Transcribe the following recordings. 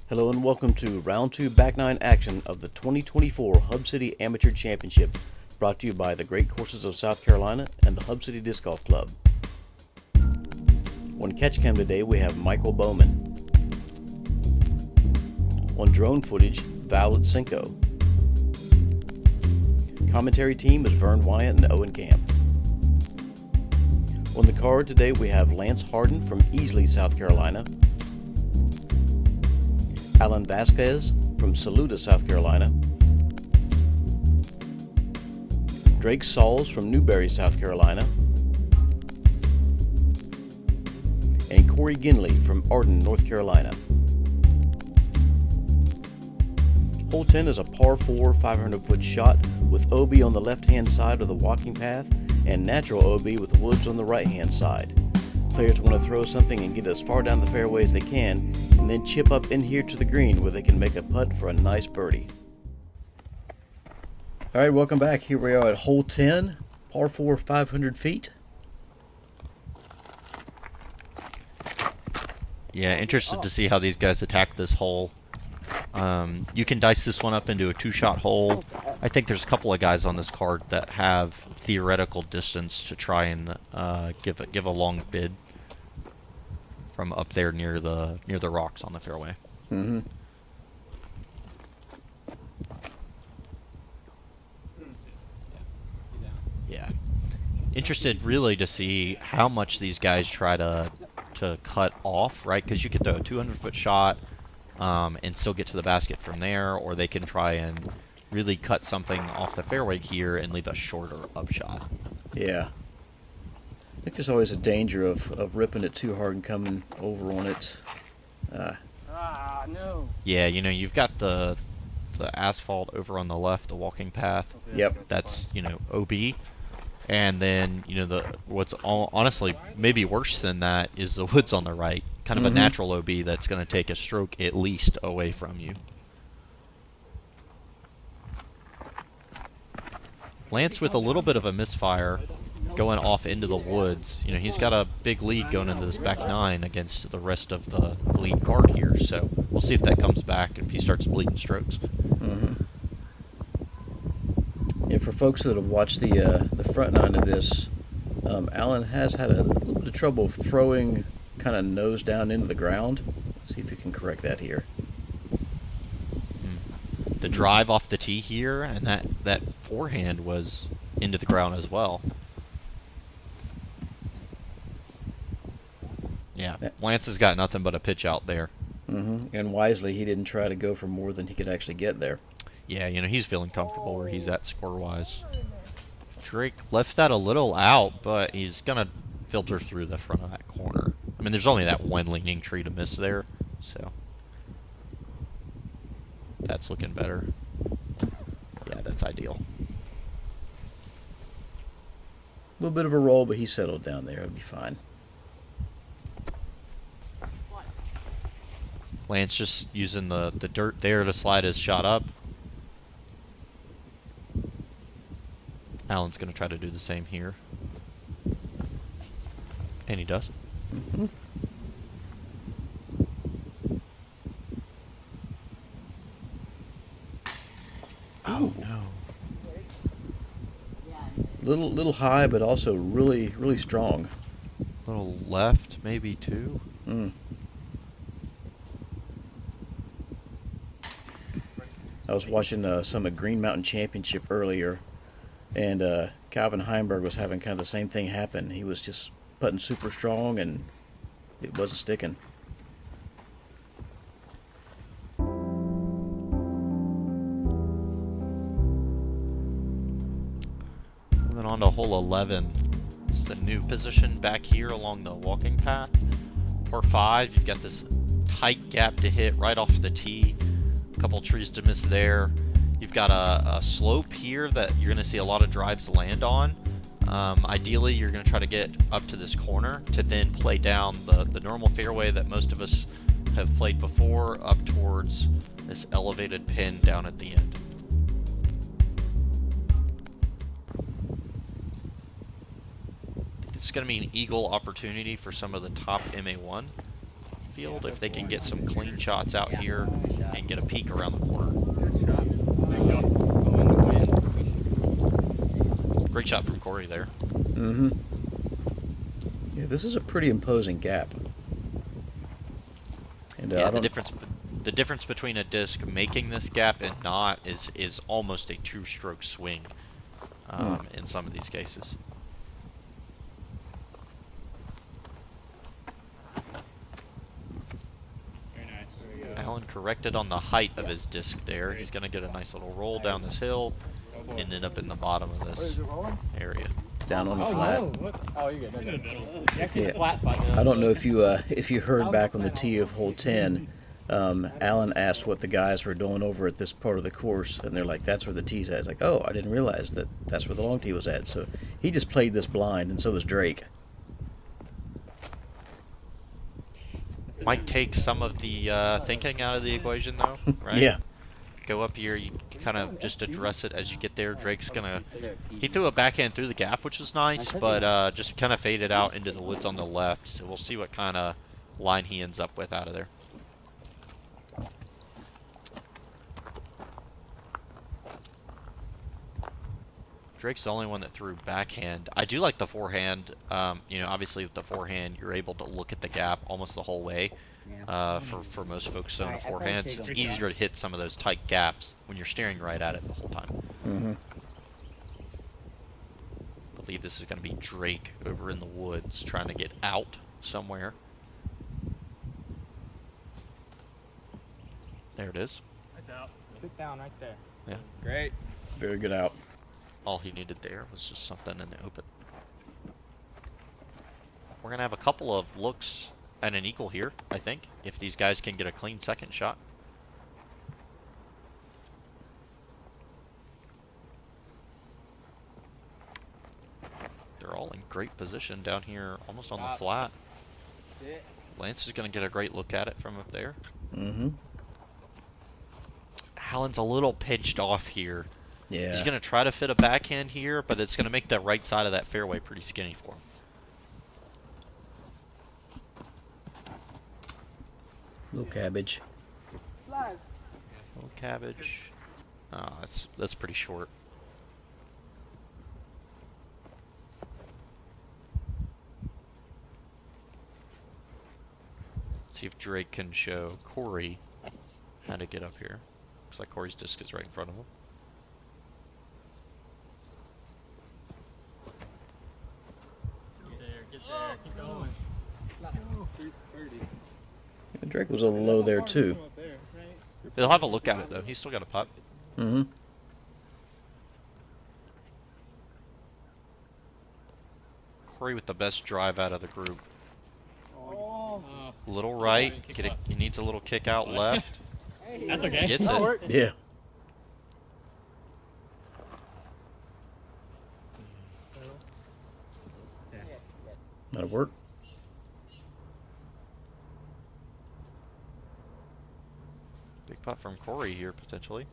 Hello and welcome to Round 2 Back 9 action of the 2024 Hub City Amateur Championship, brought to you by the Great Courses of South Carolina and the Hub City Disc Golf Club. On catch cam today we have Michael Bowman. On drone footage, Lutsenko. Commentary team is Vern Weygandt and Owen. On the card today we have Hardin from Easley, South Carolina, Vazquez from Saluda, South Carolina, Sauls from Newberry, South Carolina, and Ginley from Hardin, North Carolina. Hole 10 is a par 4 500-foot shot with OB on the left-hand side of the walking path and natural OB with the woods on the right-hand side. Players want to throw something and get as far down the fairway as they can, and then chip up in here to the green where they can make a putt for a nice birdie. Alright, welcome back. Here we are at hole 10, par 4 500 feet. Yeah, interested to see how these guys attack this hole. You can dice this one up into a two-shot hole. I think there's a couple of guys on this card that have theoretical distance to try and give a long bid from up there near the rocks on the fairway. Mm-hmm. Yeah. Interested really to see how much these guys try to cut off, right? Because you could throw a 200-foot shot and still get to the basket from there, or they can try and really cut something off the fairway here and leave a shorter upshot. Yeah. I think there's always a danger of ripping it too hard and coming over on it. No. Yeah, you know, you've got the asphalt over on the left, the walking path. Yep. That's, you know, OB. And then, you know, what's honestly maybe worse than that is the woods on the right. Kind of a natural OB that's going to take a stroke at least away from you. Lance with a little bit of a misfire going off into the woods. You know, he's got a big lead going into this back nine against the rest of the lead card here. So we'll see if that comes back and if he starts bleeding strokes. Mm-hmm. Yeah, for folks that have watched the front nine of this, Alan has had a little bit of trouble throwing kind of nose down into the ground. Let's see if we can correct that here. The drive off the tee here, and that forehand was into the ground as well. Yeah, Lance has got nothing but a pitch out there. Mm-hmm. And wisely, he didn't try to go for more than he could actually get there. Yeah, you know, he's feeling comfortable where he's at score-wise. Drake left that a little out, but he's going to filter through the front of that corner. I mean, there's only that one leaning tree to miss there, so that's looking better. Yeah, that's ideal. A little bit of a roll, but he settled down there. It'll be fine. Lance just using the dirt there to slide his shot up. Alan's going to try to do the same here. And he does. Mm-hmm. Oh, no. Little high, but also really strong. A little left, maybe too. I was watching some of Green Mountain Championship earlier, and Calvin Heimberg was having kind of the same thing happen. He was just putting super strong, and it wasn't sticking. Moving on to hole 11. It's the new position back here along the walking path. Par 5, you've got this tight gap to hit right off the tee. A couple trees to miss there. You've got a slope here that you're going to see a lot of drives land on. Ideally, you're going to try to get up to this corner to then play down the normal fairway that most of us have played before up towards this elevated pin down at the end. It's going to be an eagle opportunity for some of the top MA1. field if they can get some clean shots out here and get a peek around the corner. Great shot from Corey there. Mm-hmm. Yeah, this is a pretty imposing gap. And Yeah, the difference between a disc making this gap and not is almost a two-stroke swing in some of these cases. Very nice. There we go. Alan corrected on the height of his disc there. He's going to get a nice little roll down this hill and end up in the bottom of this area. down on the flat. Oh, you're good. In the middle. You're actually in Yeah. the flat spot now. I don't know if you heard back on the tee of hole 10. Alan asked what the guys were doing over at this part of the course, and they're like, "That's where the tee's at." It's like, "Oh, I didn't realize that that's where the long tee was at." So he just played this blind, and so was Drake. Might take some of the thinking out of the equation, though, right? Yeah. Go up here, you kind of just address it as you get there. Drake's gonna... He threw a backhand through the gap, which was nice, but just kind of faded out into the woods on the left, so we'll see what kind of line he ends up with out of there. Drake's the only one that threw backhand. I do like the forehand. You know, obviously with the forehand, you're able to look at the gap almost the whole way. For most folks throwing forehands, it's easier to hit some of those tight gaps when you're staring right at it the whole time. Mm-hmm. I believe this is going to be Drake over in the woods trying to get out somewhere. There it is. Nice out. Sit down right there. Yeah. Great. Very good out. All he needed there was just something in the open. We're going to have a couple of looks at an eagle here, I think, if these guys can get a clean second shot. They're all in great position down here, almost on the flat. Lance is going to get a great look at it from up there. Mm-hmm. Alan's a little pinched off here. Yeah. He's going to try to fit a backhand here, but it's going to make the right side of that fairway pretty skinny for him. Little cabbage. Little cabbage. Oh, that's pretty short. Let's see if Drake can show Corey how to get up here. Looks like Corey's disc is right in front of him. Get there, keep going. Drake was a little low there too. They'll have a look at it though. He's still got a putt. Mm-hmm. Corey with the best drive out of the group. Oh. Little right. He needs a little kick out left. That's okay. Gets it. Yeah. That'll work. Big putt from Corey here potentially.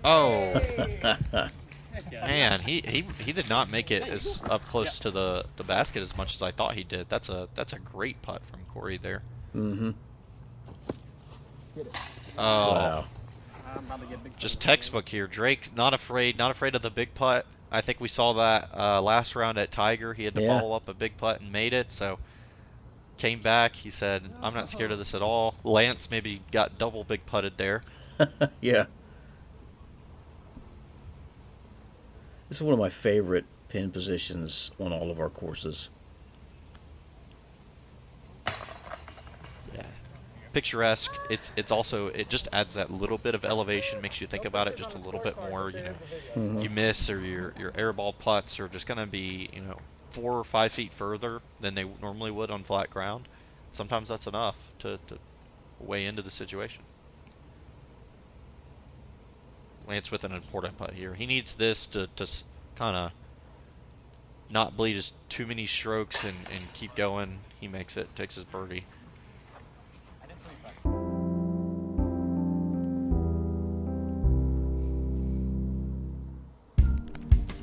Oh man, he did not make it as up close to the basket as much as I thought he did. That's a great putt from Corey there. Mm-hmm. Oh, Wow. just textbook here. Drake not afraid of the big putt. I think we saw that last round at Tiger. He had to follow up a big putt and made it. So came back. He said, "I'm not scared of this at all." Lance maybe got double big putted there. Yeah. This is one of my favorite pin positions on all of our courses. Yeah. Picturesque. It's also, it just adds that little bit of elevation, makes you think about it just a little bit more. You know, Mm-hmm. you miss or your airball putts are just going to be 4 or 5 feet further than they normally would on flat ground. Sometimes that's enough to weigh into the situation. Lance with an important putt here. He needs this to kind of not bleed as too many strokes and keep going. He makes it, takes his birdie.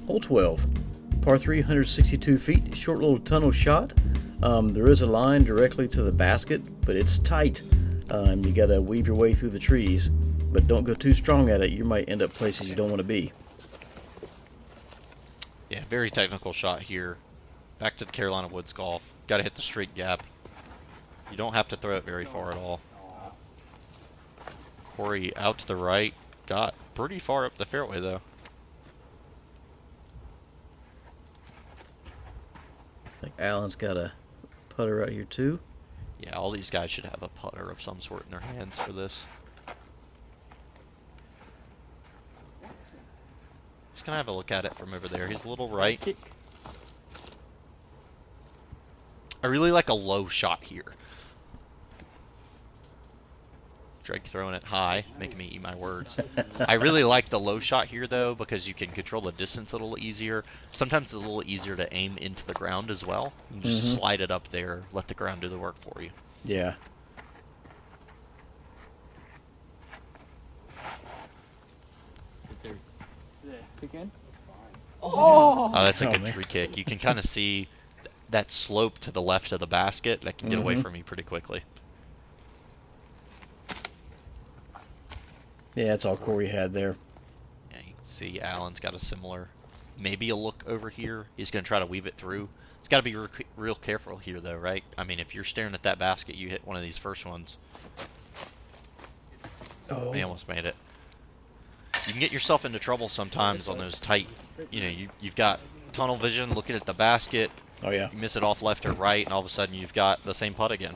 Hole 12. Par 3, 162 feet, short little tunnel shot. There is a line directly to the basket, but it's tight. You gotta weave your way through the trees, but don't go too strong at it. You might end up places you don't want to be. Yeah, very technical shot here. Back to the Carolina Woods golf. Gotta hit the straight gap. You don't have to throw it very far at all. Corey out to the right. Got pretty far up the fairway though. I think Alan's got a putter right here too. Yeah, all these guys should have a putter of some sort in their hands for this. Just gonna have a look at it from over there. He's a little right. I really like a low shot here. Drake throwing it high, making me eat my words. I really like the low shot here though, because you can control the distance a little easier. Sometimes it's a little easier to aim into the ground as well. You can just slide it up there, let the ground do the work for you. Yeah. Kick in. Oh, that's a good man. free kick. You can kind of see that slope to the left of the basket that can get away from me pretty quickly. Yeah, that's all Corey had there. Yeah, you can see Alan's got a similar, maybe a look over here. He's going to try to weave it through. It's got to be real careful here though, right? I mean, if you're staring at that basket, you hit one of these first ones. Oh. He almost made it. You can get yourself into trouble sometimes on those tight, you know, you've got tunnel vision looking at the basket. Oh yeah. You miss it off left or right, and all of a sudden you've got the same putt again.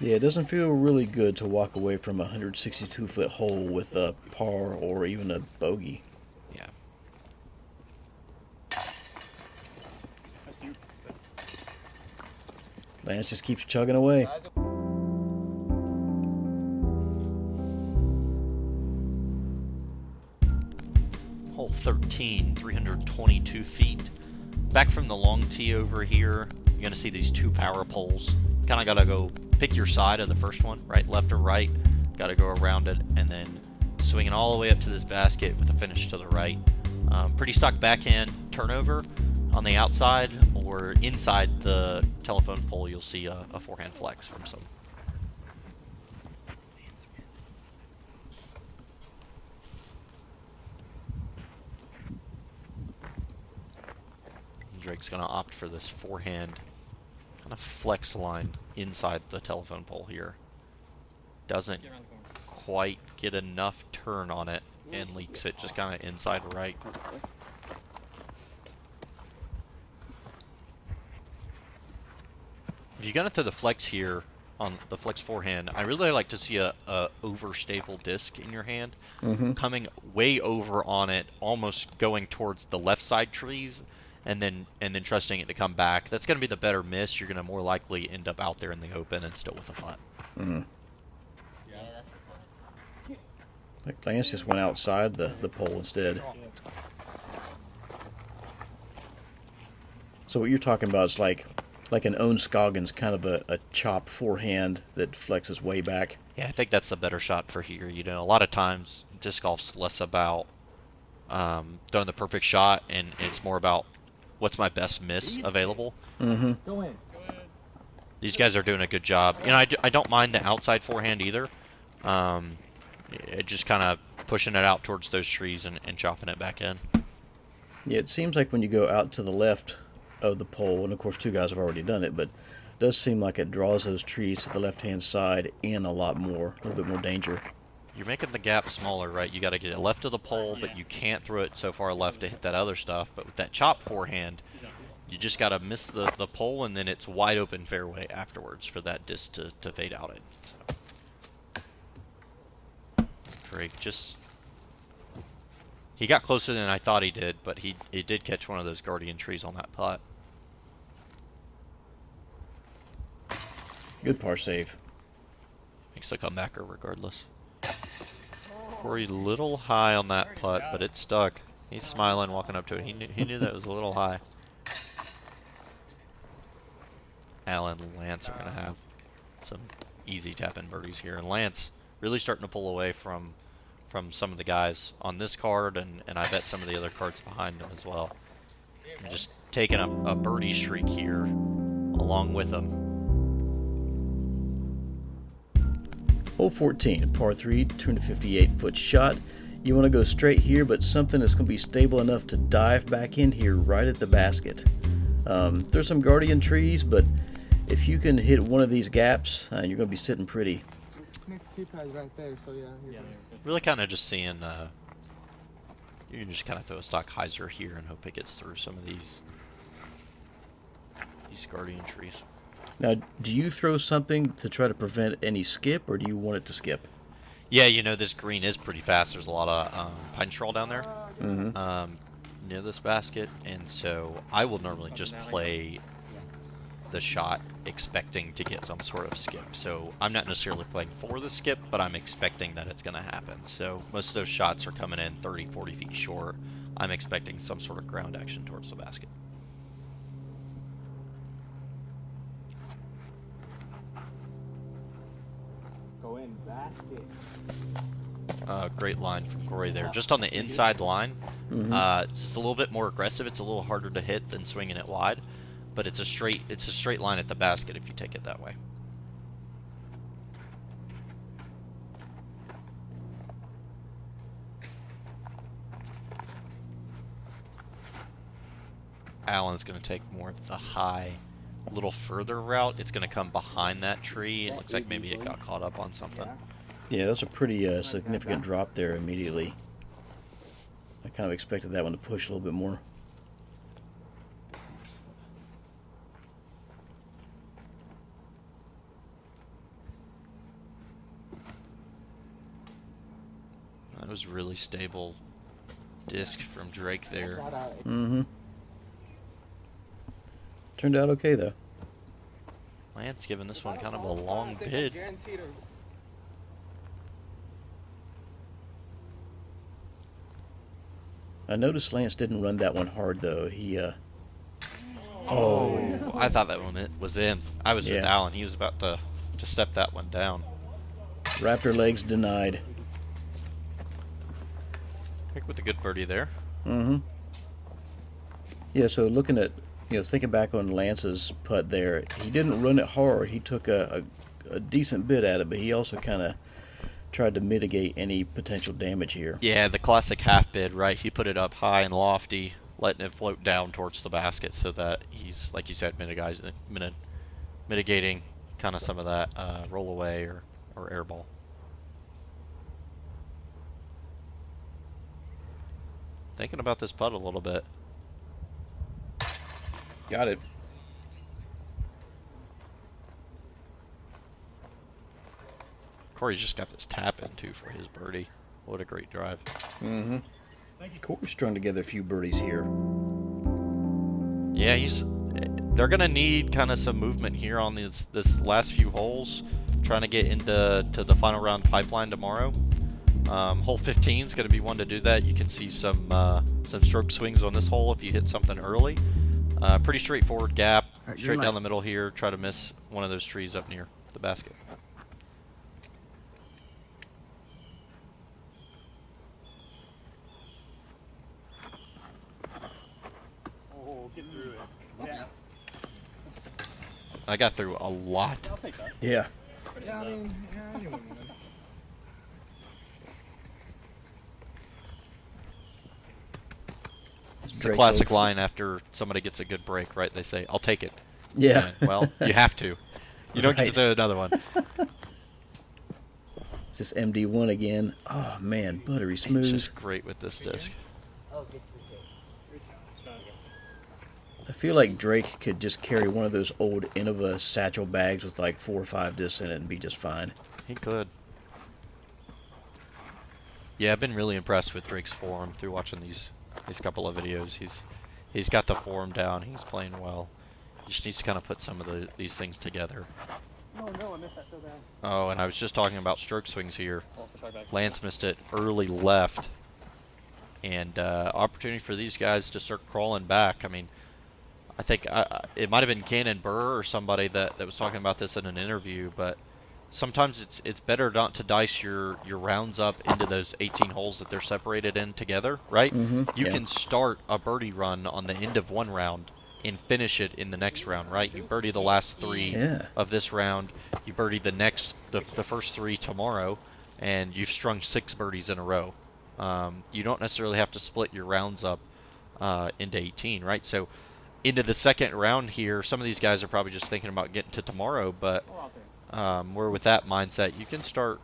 Yeah, it doesn't feel really good to walk away from a 162-foot hole with a par or even a bogey. Yeah. Lance just keeps chugging away. Hole 13, 322 feet. Back from the long tee over here, you're going to see these two power poles. Kind of got to go pick your side of the first one, right, left or right. Got to go around it and then swinging all the way up to this basket with a finish to the right. Pretty stock backhand turnover on the outside, or inside the telephone pole you'll see a forehand flex from some. Drake's going to opt for this forehand kind of flex line inside the telephone pole here. Doesn't quite get enough turn on it and leaks it just kind of inside right. If you're going to throw the flex here on the flex forehand, I really like to see a overstable disc in your hand, coming way over on it, almost going towards the left side trees, and then trusting it to come back. That's going to be the better miss. You're going to more likely end up out there in the open and still with a putt. Yeah, that's the point. Like Lance just went outside the pole instead. So what you're talking about is like an Owen Scoggins kind of a chop forehand that flexes way back. Yeah, I think that's the better shot for here. You know, a lot of times disc golf's less about throwing the perfect shot, and it's more about what's my best miss available. Go in. These guys are doing a good job. You know, I don't mind the outside forehand either. It just kind of pushing it out towards those trees and chopping it back in. Yeah, it seems like when you go out to the left of the pole, and of course two guys have already done it, but it does seem like it draws those trees to the left-hand side in a lot more, a little bit more danger. You're making the gap smaller, right? You got to get it left of the pole, but you can't throw it so far left to hit that other stuff. But with that chop forehand, you just got to miss the pole, and then it's wide open fairway afterwards for that disc to fade out it. So. Drake he got closer than I thought he did, but he did catch one of those guardian trees on that putt. Good par save. Makes the comebacker regardless. Corey, little high on that putt, but it stuck. He's smiling, walking up to it. He knew that was a little high. Alan and Lance are going to have some easy tap-in birdies here, and Lance really starting to pull away from from some of the guys on this card, and I bet some of the other cards behind them as well. I'm just taking a birdie streak here along with them. Hole 14, par 3, 258-foot shot. You want to go straight here, but something that's going to be stable enough to dive back in here right at the basket. There's some guardian trees, but if you can hit one of these gaps, you're going to be sitting pretty. Next tee pad right there, so yeah. Really kind of just seeing, you can just kind of throw a stock hyzer here and hope it gets through some of these guardian trees. Now, do you throw something to try to prevent any skip, or do you want it to skip? Yeah, you know, this green is pretty fast. There's a lot of pine straw down there near this basket, and so I will normally just play the shot expecting to get some sort of skip. So I'm not necessarily playing for the skip, but I'm expecting that it's going to happen. So most of those shots are coming in 30, 40 feet short. I'm expecting some sort of ground action towards the basket. Go in, basket. Great line from Corey there. Just on the inside line, it's just a little bit more aggressive. It's a little harder to hit than swinging it wide, but it's a straight line at the basket if you take it that way. Alan's going to take more of the high, little further route. It's going to come behind that tree. It looks like maybe it got caught up on something. Yeah, that's a pretty significant drop there immediately. I kind of expected that one to push a little bit more. That was really stable disc from Drake there. Turned out okay, though. Lance giving this one kind of a long bid. I noticed Lance didn't run that one hard, though. He, Oh, I thought that one was in. I was with Yeah. Alan. He was about to step that one down. Raptor legs denied. Pick with a good birdie there. Yeah, so looking at, thinking back on Lance's putt there, he didn't run it hard. He took a decent bit at it, but he also kind of tried to mitigate any potential damage here. Yeah, the classic half bid, right? He put it up high and lofty, letting it float down towards the basket so that he's, like you said, mitigating kind of some of that roll away or air ball. Thinking about this putt a little bit. Got it. Corey's just got this tap in too for his birdie. What a great drive. Corey strung together a few birdies here. Yeah, they're gonna need kind of some movement here on this last few holes, trying to get into the final round pipeline tomorrow. Hole 15 is gonna be one to do that. You can see some stroke swings on this hole if you hit something early. Pretty straightforward gap, straight down the middle here. Try to miss one of those trees up near the basket. Oh, get through it. Yeah. I got through a lot. I'll take that. Yeah. Yeah, I mean, anyone. It's the classic line after somebody gets a good break, right? They say, "I'll take it." Yeah. And, well, you have to. You don't get to Right. do another one. It's this MD1 again. Oh, man, buttery It's smooth. just great with this disc. I feel like Drake could just carry one of those old Innova satchel bags with like 4 or 5 discs in it and be just fine. He could. Yeah, I've been really impressed with Drake's form through watching these couple of videos. He's got the form down. He's playing well. He just needs to kind of put some of these things together. Oh no, I missed that so bad. Oh, and I was just talking about stroke swings here. Oh, try back. Lance missed it early left, and opportunity for these guys to start crawling back. I mean, I think it might have been Cannon Burr or somebody that was talking about this in an interview, but sometimes it's better not to dice your rounds up into those 18 holes that they're separated in together, right? You can start a birdie run on the end of one round and finish it in the next round, right? You birdie the last 3 of this round, you birdie the first 3 tomorrow, and you've strung 6 birdies in a row. You don't necessarily have to split your rounds up into 18, right? So into the second round here, some of these guys are probably just thinking about getting to tomorrow, but where with that mindset, you can start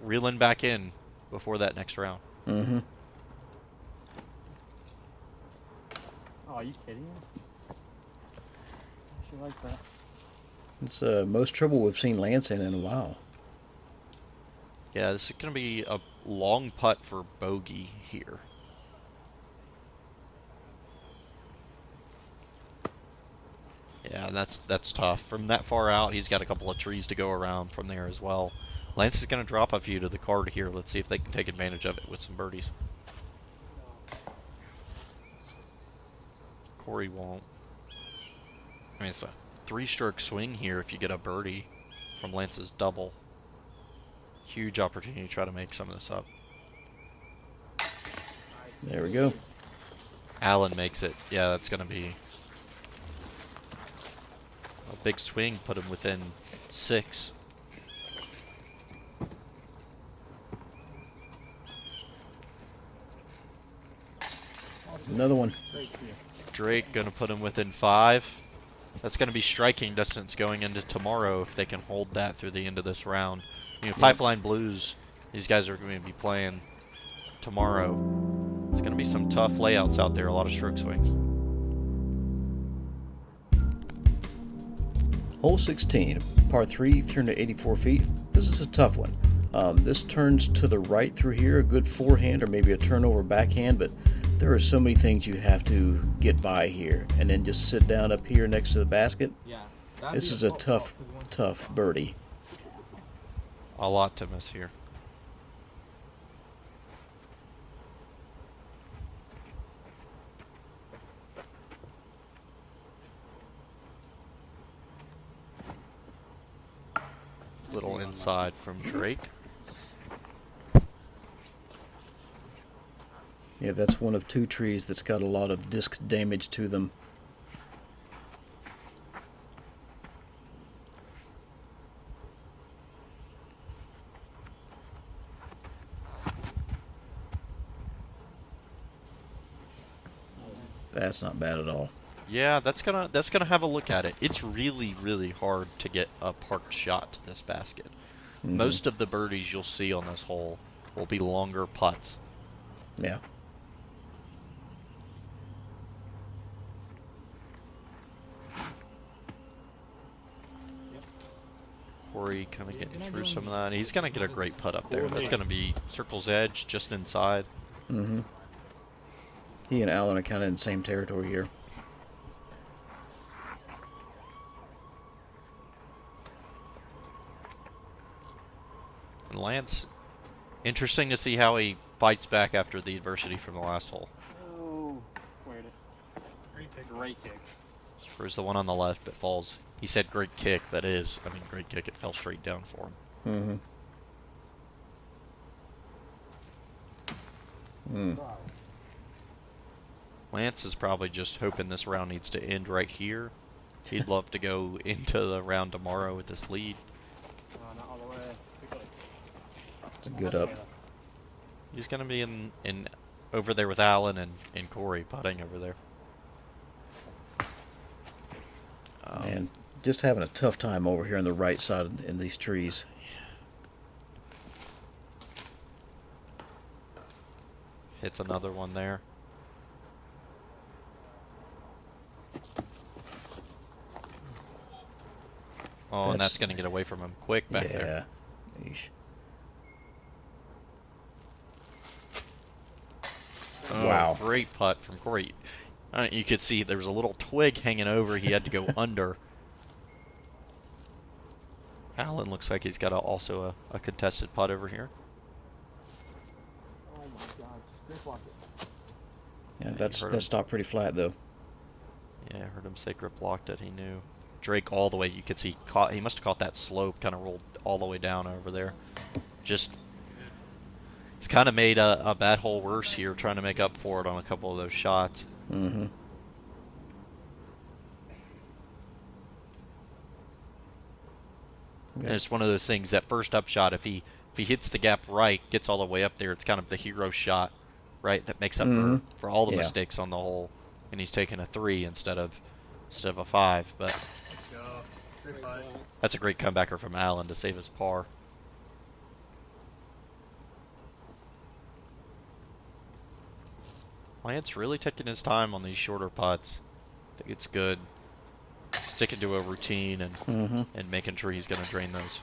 reeling back in before that next round. Oh, are you kidding me? She like that. It's most trouble we've seen Lance in a while. Yeah, this is going to be a long putt for bogey here. Yeah, that's tough. From that far out, he's got a couple of trees to go around from there as well. Lance is going to drop a few to the card here. Let's see if they can take advantage of it with some birdies. Corey won't. I mean, it's a 3-stroke swing here if you get a birdie from Lance's double. Huge opportunity to try to make some of this up. There we go. Allen makes it. Yeah, that's going to be a big swing, put him within 6. Another one. Drake going to put him within 5. That's going to be striking distance going into tomorrow if they can hold that through the end of this round. You know, Pipeline Blues, these guys are going to be playing tomorrow. It's going to be some tough layouts out there, a lot of stroke swings. Hole 16, par 3, 384 feet. This is a tough one. This turns to the right through here, a good forehand or maybe a turnover backhand, but there are so many things you have to get by here. And then just sit down up here next to the basket. This is a tough birdie. A lot to miss here. Little inside from Drake. Yeah, that's one of 2 trees that's got a lot of disc damage to them. That's not bad at all. Yeah, that's gonna have a look at it. It's really, really hard to get a parked shot to this basket. Most of the birdies you'll see on this hole will be longer putts. Yeah. Corey kind of getting through some of that. He's gonna get a great putt up there. That's gonna be circle's edge, just inside. He and Allen are kind of in the same territory here. And Lance, interesting to see how he fights back after the adversity from the last hole. Oh, where'd it? Great kick. Where's the one on the left that falls? He said great kick. That is, I mean, great kick. It fell straight down for him. Lance is probably just hoping this round needs to end right here. He'd love to go into the round tomorrow with this lead. Not all the way. It's a good up. He's going to be in over there with Allen and Corey putting over there. And just having a tough time over here on the right side in these trees. Hits another one there. Oh, and that's going to get away from him quick back there. Yeah. Oh, Wow. Great putt from Corey. You could see there was a little twig hanging over. He had to go under. Allen looks like he's got also a contested putt over here. Oh my god, just block it. Yeah, that stopped pretty flat though. Yeah, I heard him say grip locked it. He knew. Drake all the way. You could see he must have caught that slope, kind of rolled all the way down over there. Just, it's kind of made a bad hole worse here, trying to make up for it on a couple of those shots. Mm-hmm. And it's one of those things, that first up shot, if he hits the gap right, gets all the way up there, it's kind of the hero shot, right, that makes up for all the mistakes on the hole. And he's taking a 3 instead of a 5. But Let's go. Great fight. that's a great comebacker from Allen to save his par. Lance really taking his time on these shorter putts. I think it's good. Sticking to a routine and making sure he's going to drain those.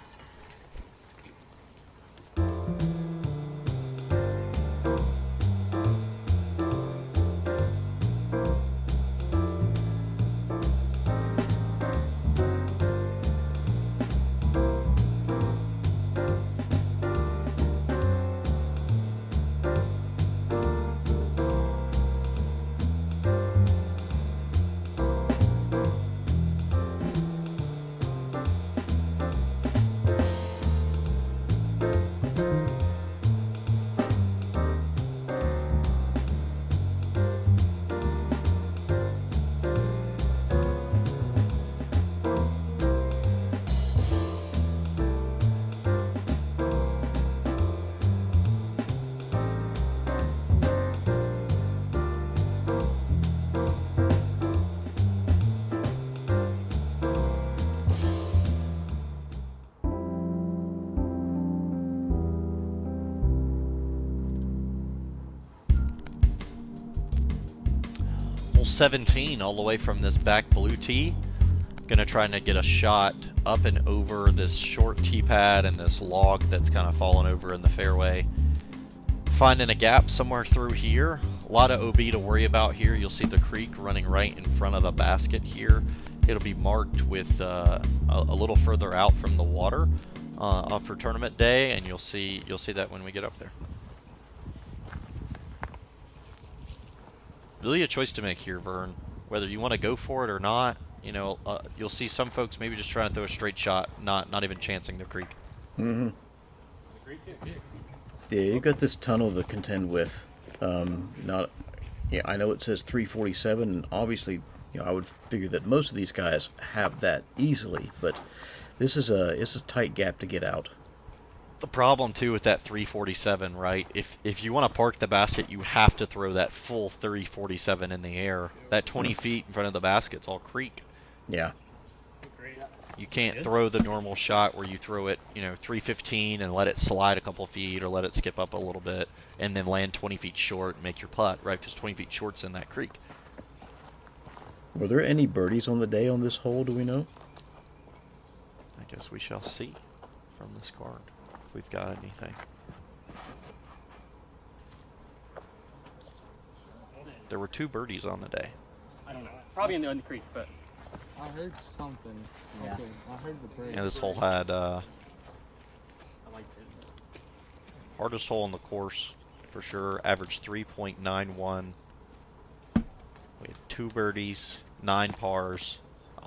Hole 17 all the way from this back blue tee. Gonna try and get a shot up and over this short tee pad and this log that's kind of fallen over in the fairway. Finding a gap somewhere through here. A lot of OB to worry about here. You'll see the creek running right in front of the basket here. It'll be marked with a little further out from the water for tournament day, and you'll see that when we get up there. Really a choice to make here, Vern. Whether you want to go for it or not, you know, you'll see some folks maybe just trying to throw a straight shot, not even chancing the creek. Mm-hmm. Yeah, you got this tunnel to contend with. I know it says 347, and obviously, you know, I would figure that most of these guys have that easily, but it's a tight gap to get out. The problem too with that 347, right? If you want to park the basket, you have to throw that full 347 in the air. That 20 feet in front of the basket's all creek. Yeah. You can't throw the normal shot where you throw it, you know, 315 and let it slide a couple feet or let it skip up a little bit and then land 20 feet short and make your putt, right? Because 20 feet short's in that creek. Were there any birdies on the day on this hole, do we know? I guess we shall see from this card if we've got anything. There were 2 birdies on the day. I don't know. Probably in the creek, but I heard something. Yeah. Okay, I heard the break. Yeah, this hole had I liked it. hardest hole on the course for sure. Averaged 3.91. We had 2 birdies, 9 pars,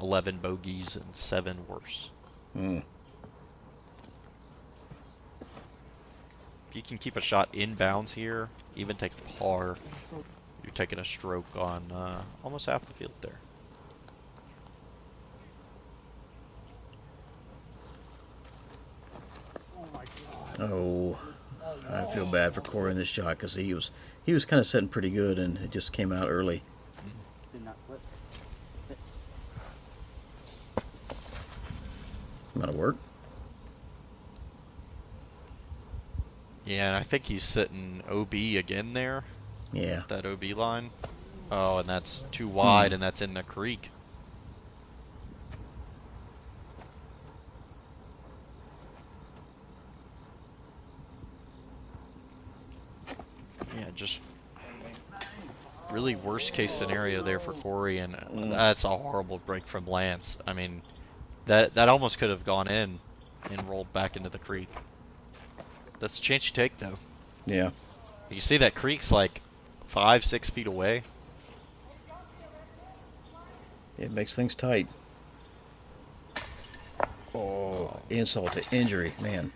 11 bogeys, and 7 worse. Mm. If you can keep a shot inbounds here, even take a par, you're taking a stroke on almost half the field there. Oh, I feel bad for Corey in this shot because he was kind of setting pretty good and it just came out early. Did not flip. Amount of work. Yeah, and I think he's sitting OB again there. Yeah. That OB line. Oh, and that's too wide, and that's in the creek. Yeah, just really worst case scenario there for Corey, and that's a horrible break from Lance. I mean, that almost could have gone in and rolled back into the creek. That's a chance you take, though. Yeah. You see that creek's like 5-6 feet away. It makes things tight. Oh, insult to injury, man.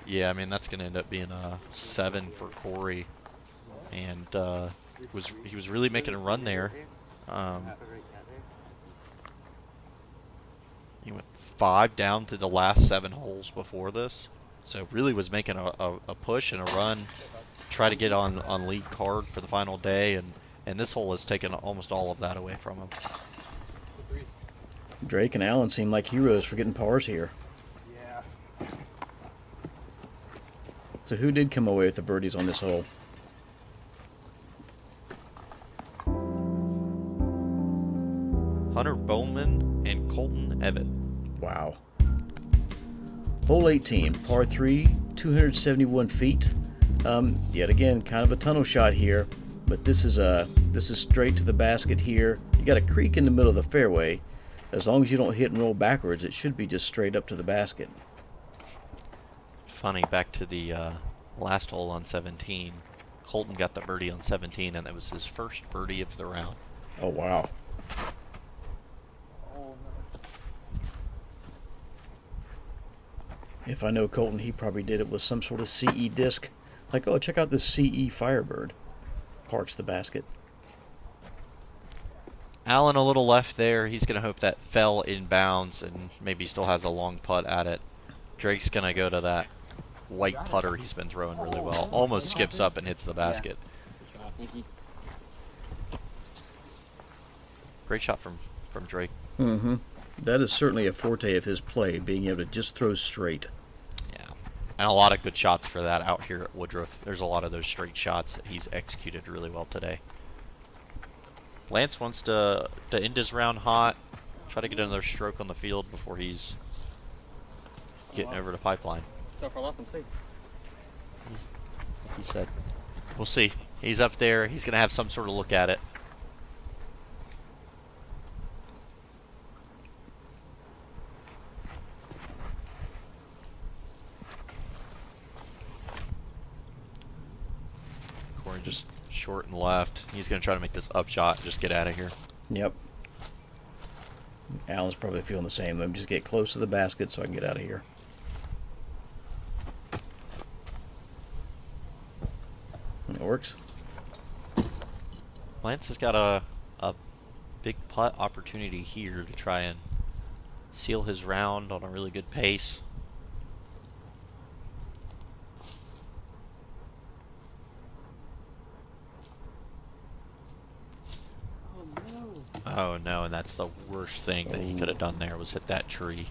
Yeah, I mean, that's going to end up being a 7 for Corey. And he was really making a run there. He went 5 down through the last 7 holes before this. So really was making a push and a run, try to get on lead card for the final day, and this hole has taken almost all of that away from him. Drake and Allen seem like heroes for getting pars here. Yeah. So who did come away with the birdies on this hole? Hunter Bowman and Colton Evett. Wow. Hole 18, par 3, 271 feet. Yet again, kind of a tunnel shot here, but this is straight to the basket here. You got a creek in the middle of the fairway. As long as you don't hit and roll backwards, it should be just straight up to the basket. Funny, back to the last hole on 17. Colton got the birdie on 17, and that was his first birdie of the round. Oh, wow. If I know Colton, he probably did it with some sort of CE disc. Like, oh, check out this CE Firebird. Parks the basket. Allen a little left there. He's going to hope that fell in bounds and maybe still has a long putt at it. Drake's going to go to that white putter he's been throwing really well. Almost skips up and hits the basket. Thank you. Great shot from Drake. Mm-hmm. That is certainly a forte of his play, being able to just throw straight. Yeah. And a lot of good shots for that out here at Woodruff. There's a lot of those straight shots that he's executed really well today. Lance wants to end his round hot, try to get another stroke on the field before he's getting over to Pipeline. So far left, I'm safe. Like he said. We'll see. He's up there. He's going to have some sort of look at it. Corey just short and left. He's going to try to make this upshot and just get out of here. Yep. Allen's probably feeling the same. Let me just get close to the basket so I can get out of here. It works. Lance has got a big putt opportunity here to try and seal his round on a really good pace. Oh no, and that's the worst thing that he could have done there was hit that tree.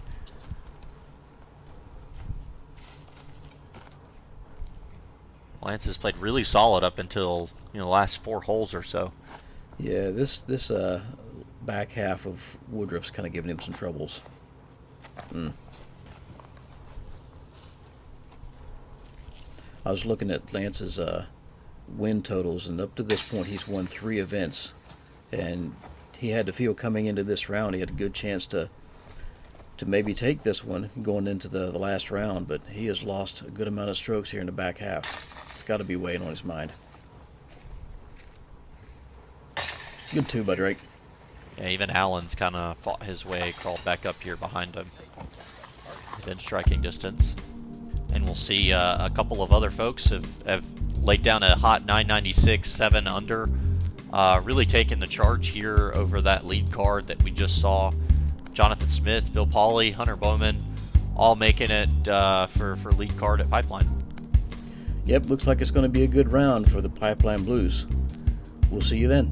Lance has played really solid up until, the last 4 holes or so. Yeah, this back half of Woodruff's kind of giving him some troubles. I was looking at Lance's win totals, and up to this point he's won 3 events, and he had to feel coming into this round he had a good chance to maybe take this one going into the last round, but he has lost a good amount of strokes here in the back half. It's got to be weighing on his mind. Good 2 by Drake. Yeah, even Allen's kind of fought his way, crawled back up here behind him within striking distance. And we'll see a couple of other folks have laid down a hot 996, 7 under. Really taking the charge here over that lead card that we just saw. Jonathan Smith, Bill Pauley, Hunter Bowman, all making it for lead card at Pipeline. Yep, looks like it's going to be a good round for the Pipeline Blues. We'll see you then.